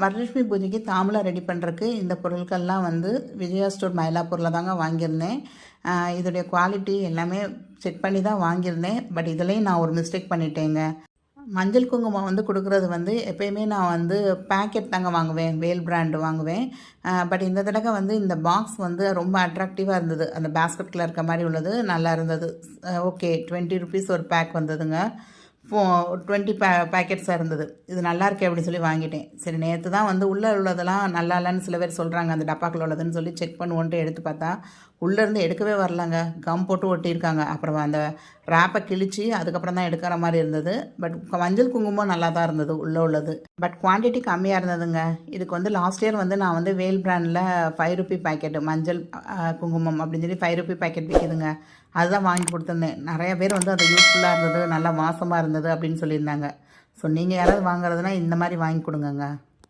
வரலட்சுமி பூஜைக்கு தாம்பூலம் ரெடி பண்ணுறதுக்கு இந்த பொருட்கள்லாம் வந்து விஜயா ஸ்டோர் மயிலாப்பூரில் தாங்க வாங்கியிருந்தேன். இதோடைய குவாலிட்டி எல்லாமே செக் பண்ணி தான் வாங்கியிருந்தேன். பட் இதுலேயும் நான் ஒரு மிஸ்டேக் பண்ணிட்டேங்க. மஞ்சள் குங்குமம் வந்து கொடுக்குறது வந்து எப்போயுமே நான் வந்து பேக்கெட் தாங்க வாங்குவேன், வேல் பிராண்டு வாங்குவேன். பட் இந்த தடவை வந்து இந்த பாக்ஸ் வந்து ரொம்ப அட்ராக்டிவாக இருந்தது. அந்த பேஸ்கெட்டில் இருக்க மாதிரி உள்ளது நல்லா இருந்தது. ஓகே, 20 ருபீஸ் ஒரு பேக் வந்ததுங்க. 20 பேக்கெட்ஸாக இருந்தது. இது நல்லா இருக்கே அப்படின்னு சொல்லி வாங்கிட்டேன். சரி, நேற்று தான் வந்து உள்ளே உள்ளதெல்லாம் நல்லா இல்லைன்னு சில பேர் சொல்கிறாங்க, அந்த டப்பாக்குள்ள உள்ளதுன்னு சொல்லி செக் பண்ணுவோன்ட்டு எடுத்து பார்த்தா உள்ளேருந்து எடுக்கவே வரலங்க. கம் போட்டு ஒட்டியிருக்காங்க. அப்புறம் அந்த ரேப்பை கிழிச்சு அதுக்கப்புறம் தான் எடுக்கிற மாதிரி இருந்தது. பட் மஞ்சள் குங்குமம் நல்லா தான் இருந்தது உள்ளே உள்ளது. பட் குவான்டிட்டி கம்மியாக இருந்ததுங்க. இதுக்கு வந்து லாஸ்ட் இயர் வந்து நான் வந்து வேல் பிராண்டில் 5 ருபி பேக்கெட்டு மஞ்சள் குங்குமம் அப்படின்னு சொல்லி 5 ருபி பேக்கெட் விற்கிதுங்க. அதுதான் வாங்கி கொடுத்துருந்தேன். நிறைய பேர் வந்து அது யூஸ்ஃபுல்லாக இருந்தது, நல்லா வாசமாக இருந்தது அப்படின்னு சொல்லியிருந்தாங்க. ஸோ நீங்கள் யாராவது வாங்குறதுனா இந்த மாதிரி வாங்கி கொடுங்கங்க.